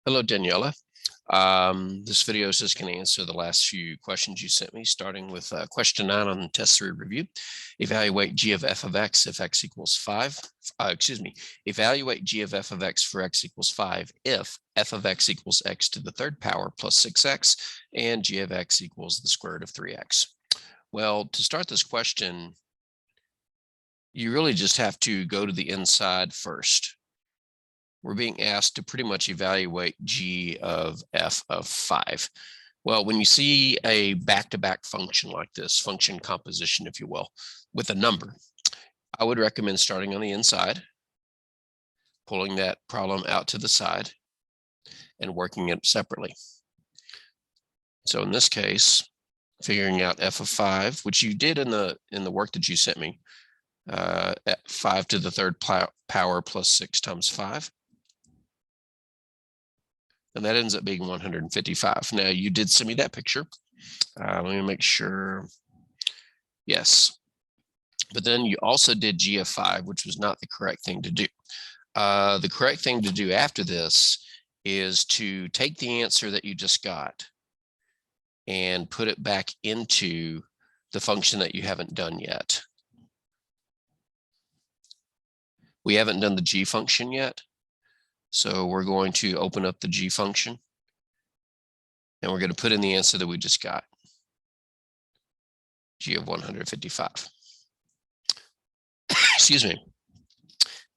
Hello, Daniela. This video is just going to answer the last few questions you sent me, starting with question 9 on the test 3 review. Evaluate g of f of x if x equals 5. Evaluate g of f of x for x equals 5 if f of x equals x to the third power plus 6x and g of x equals the square root of 3x. Well, to start this question, you really just have to go to the inside first. We're being asked to pretty much evaluate g of f of 5. Well, when you see a back-to-back function like this, function composition, if you will, with a number, I would recommend starting on the inside, pulling that problem out to the side, and working it separately. So in this case, figuring out f of 5, which you did in the work that you sent me, 5 to the third power plus 6 times 5. And that ends up being 155. Now, you did send me that picture. Let me make sure. Yes. But then you also did g of 5, which was not the correct thing to do. The correct thing to do after this is to take the answer that you just got and put it back into the function that you haven't done yet. We haven't done the g function yet. So we're going to open up the g function, and we're going to put in the answer that we just got, g of 155. Excuse me.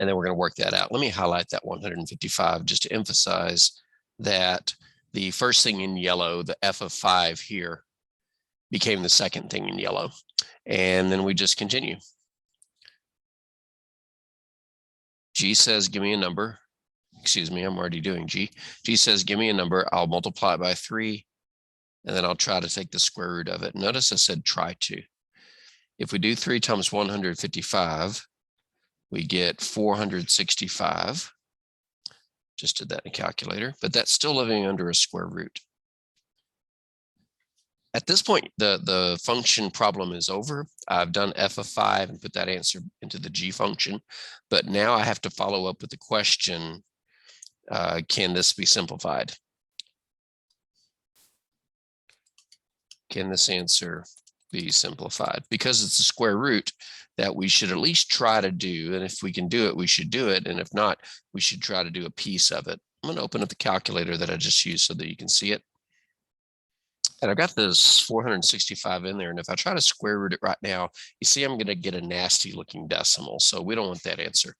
And then we're going to work that out. Let me highlight that 155 just to emphasize that the first thing in yellow, the f of 5 here, became the second thing in yellow. And then we just continue. G says, give me a number. Excuse me, I'm already doing G. G says, give me a number. I'll multiply it by 3, and then I'll try to take the square root of it. Notice I said try to. If we do 3 times 155, we get 465. Just did that in a calculator, but that's still living under a square root. At this point, the function problem is over. I've done f of 5 and put that answer into the g function, but now I have to follow up with the question, can this be simplified? Can this answer be simplified? Because it's a square root that we should at least try to do. And if we can do it, we should do it. And if not, we should try to do a piece of it. I'm going to open up the calculator that I just used so that you can see it. And I've got this 465 in there. And if I try to square root it right now, you see I'm going to get a nasty looking decimal. So we don't want that answer.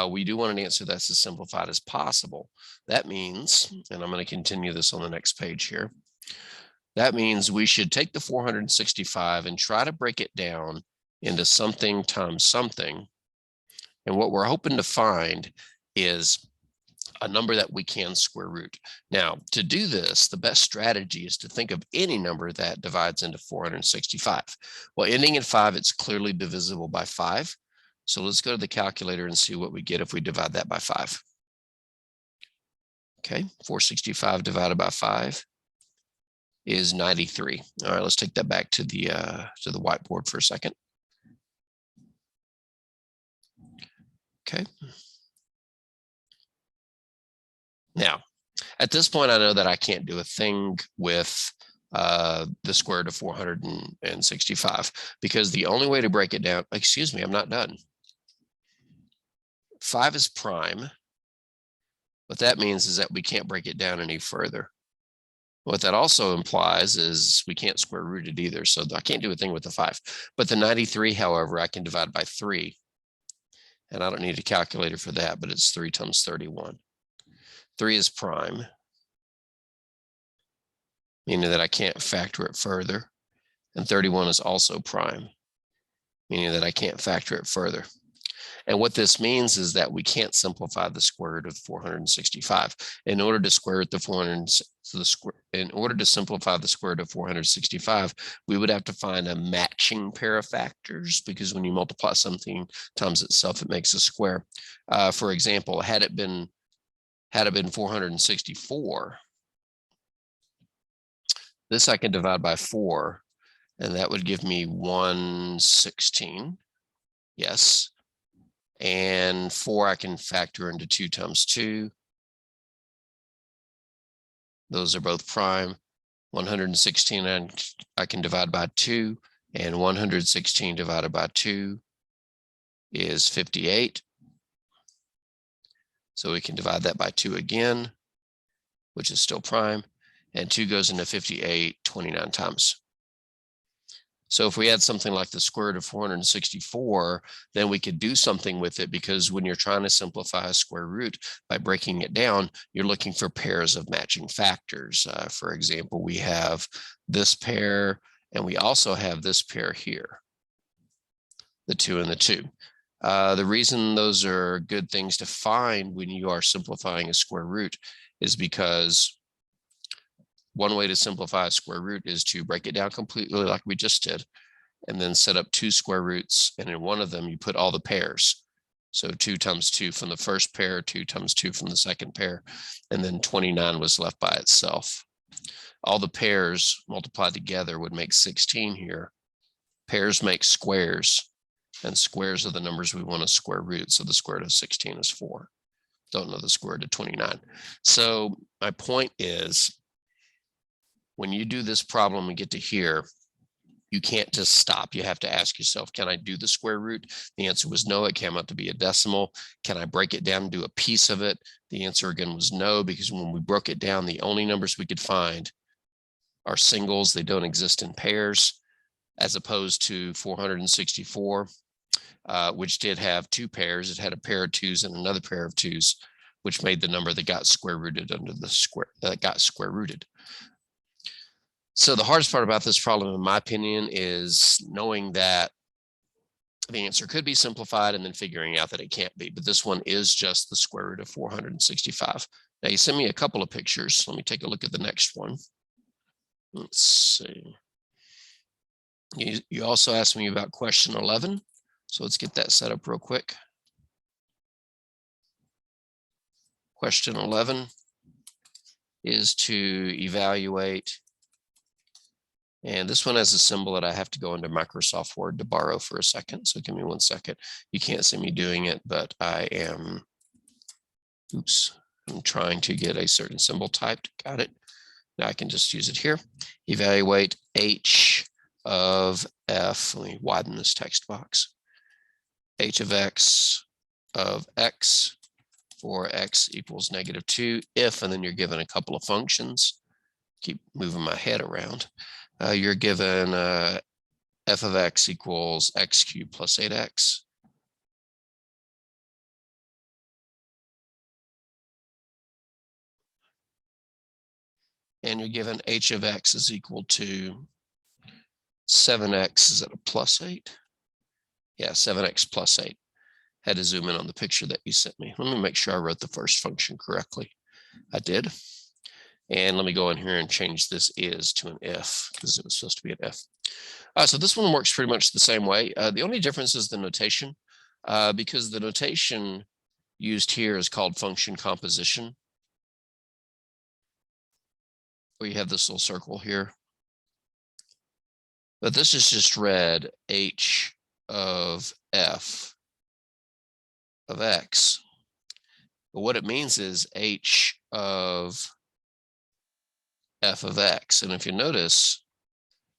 We do want an answer that's as simplified as possible. That means, and I'm going to continue this on the next page here. That means we should take the 465 and try to break it down into something times something. And what we're hoping to find is a number that we can square root. Now, to do this, the best strategy is to think of any number that divides into 465. Well, ending in 5, it's clearly divisible by 5. So let's go to the calculator and see what we get if we divide that by 5. Okay, 465 divided by 5 is 93. All right, let's take that back to the whiteboard for a second. Okay. Now, at this point, I know that I can't do a thing with the square root of 465 because the only way to break it down, excuse me, I'm not done. 5 is prime. What that means is that we can't break it down any further. What that also implies is we can't square root it either. So I can't do a thing with the 5. But the 93, however, I can divide by 3. And I don't need a calculator for that, but it's 3 times 31. 3 is prime, meaning that I can't factor it further. And 31 is also prime, meaning that I can't factor it further. And what this means is that we can't simplify the square root of 465. In order to simplify the square root of 465, we would have to find a matching pair of factors, because when you multiply something times itself, it makes a square. For example, had it been 464, this I can divide by 4, and that would give me 116. Yes. And 4 I can factor into 2 times 2. Those are both prime. 116 I can divide by 2, and 116 divided by 2 is 58. So we can divide that by 2 again, which is still prime, and 2 goes into 58 29 times. So if we had something like the square root of 464, then we could do something with it, because when you're trying to simplify a square root by breaking it down, you're looking for pairs of matching factors. For example, we have this pair, and we also have this pair here, the 2 and the 2. The reason those are good things to find when you are simplifying a square root is because one way to simplify a square root is to break it down completely like we just did, and then set up 2 square roots, and in one of them you put all the pairs. So 2 times 2 from the first pair, 2 times 2 from the second pair, and then 29 was left by itself. All the pairs multiplied together would make 16 here. Pairs make squares, and squares are the numbers we want to square root. So the square root of 16 is 4. Don't know the square root of 29. So my point is, when you do this problem and get to here, you can't just stop. You have to ask yourself, can I do the square root? The answer was no. It came out to be a decimal. Can I break it down and do a piece of it? The answer again was no, because when we broke it down, the only numbers we could find are singles. They don't exist in pairs, as opposed to 464, which did have 2 pairs. It had a pair of 2s and another pair of 2s, which made the number that got square rooted under the square, that got square rooted. So the hardest part about this problem, in my opinion, is knowing that the answer could be simplified and then figuring out that it can't be. But this one is just the square root of 465. Now you sent me a couple of pictures. Let me take a look at the next one. Let's see. You also asked me about question 11. So let's get that set up real quick. Question 11 is to evaluate. And this one has a symbol that I have to go into Microsoft Word to borrow for a second. So give me 1 second. You can't see me doing it, but I am, I'm trying to get a certain symbol typed. Got it. Now I can just use it here. Evaluate h of f. Let me widen this text box. H of x of x for x equals -2 if, and then you're given a couple of functions. Keep moving my head around. You're given f of x equals x cubed plus 8x. And you're given h of x is equal to 7x. Is that a plus 8? Yeah, 7x plus 8. Had to zoom in on the picture that you sent me. Let me make sure I wrote the first function correctly. I did. And let me go in here and change this is to an if, because it was supposed to be an if. So this one works pretty much the same way. The only difference is the notation, because the notation used here is called function composition, where you have this little circle here. But this is just read h of f of x. But what it means is h of f of x. And if you notice,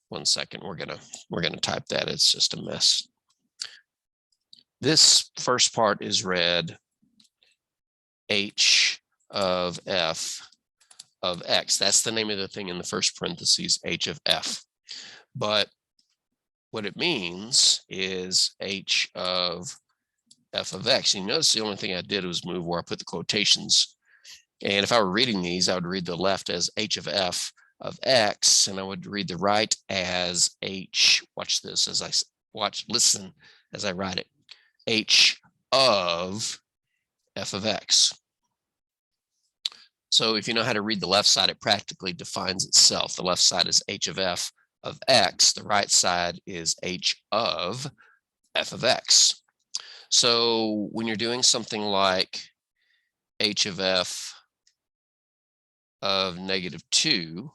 1 second, we're gonna type that. It's just a mess. This first part is read h of f of x. That's the name of the thing in the first parentheses, h of f. But what it means is h of f of x. You notice the only thing I did was move where I put the quotations. And if I were reading these, I would read the left as h of f of x, and I would read the right as h, watch this as I listen as I write it, h of f of x. So if you know how to read the left side, it practically defines itself. The left side is h of f of x. The right side is h of f of x. So when you're doing something like h of f of -2,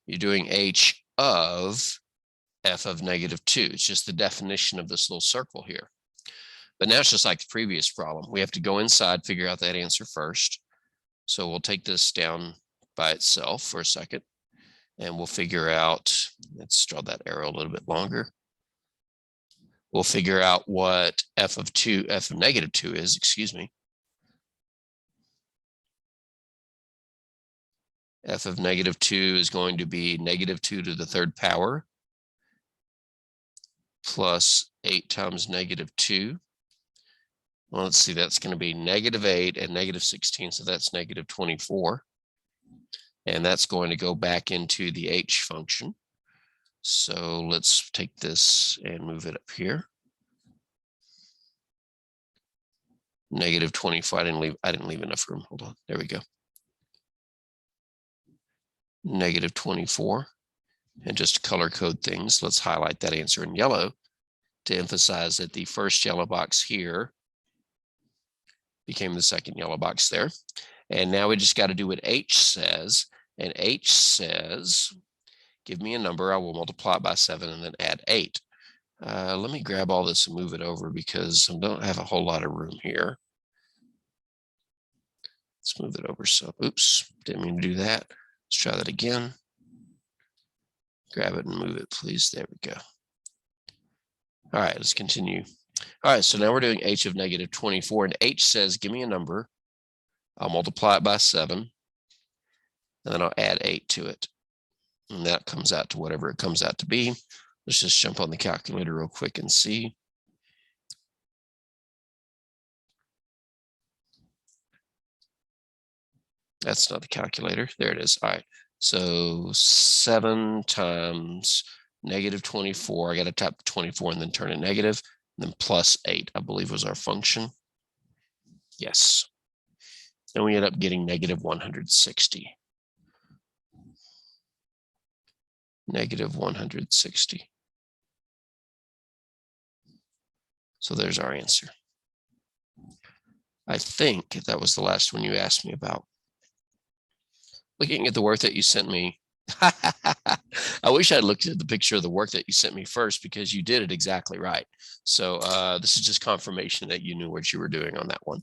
you're doing h of f of -2. It's just the definition of this little circle here. But now it's just like the previous problem. We have to go inside, figure out that answer first. So we'll take this down by itself for a second, and we'll figure out, let's draw that arrow a little bit longer. We'll figure out what f of negative 2 is, excuse me. F of negative 2 is going to be negative 2 to the third power plus 8 times negative 2. Well, let's see, that's going to be negative 8 and negative 16, so that's negative 24. And that's going to go back into the h function. So let's take this and move it up here. Negative 24, I didn't leave enough room. Hold on, there we go. Negative 24. And just to color code things, let's highlight that answer in yellow to emphasize that the first yellow box here became the second yellow box there. And now we just got to do what H says. And H says, give me a number, I will multiply it by 7 and then add 8. Let me grab all this and move it over because I don't have a whole lot of room here. Let's move it over. So, oops, didn't mean to do that. Let's try that again. Grab it and move it, please. There we go. All right, let's continue. All right, so now we're doing h of negative 24, and h says, give me a number. I'll multiply it by 7, and then I'll add 8 to it. And that comes out to whatever it comes out to be. Let's just jump on the calculator real quick and see. That's not the calculator. There it is. All right. So 7 times negative 24. I got to type 24 and then turn it negative. And then plus 8, I believe, was our function. Yes. And we end up getting negative 160. Negative 160. So there's our answer. I think that was the last one you asked me about. Looking at the work that you sent me, I wish I'd looked at the picture of the work that you sent me first, because you did it exactly right. So this is just confirmation that you knew what you were doing on that one.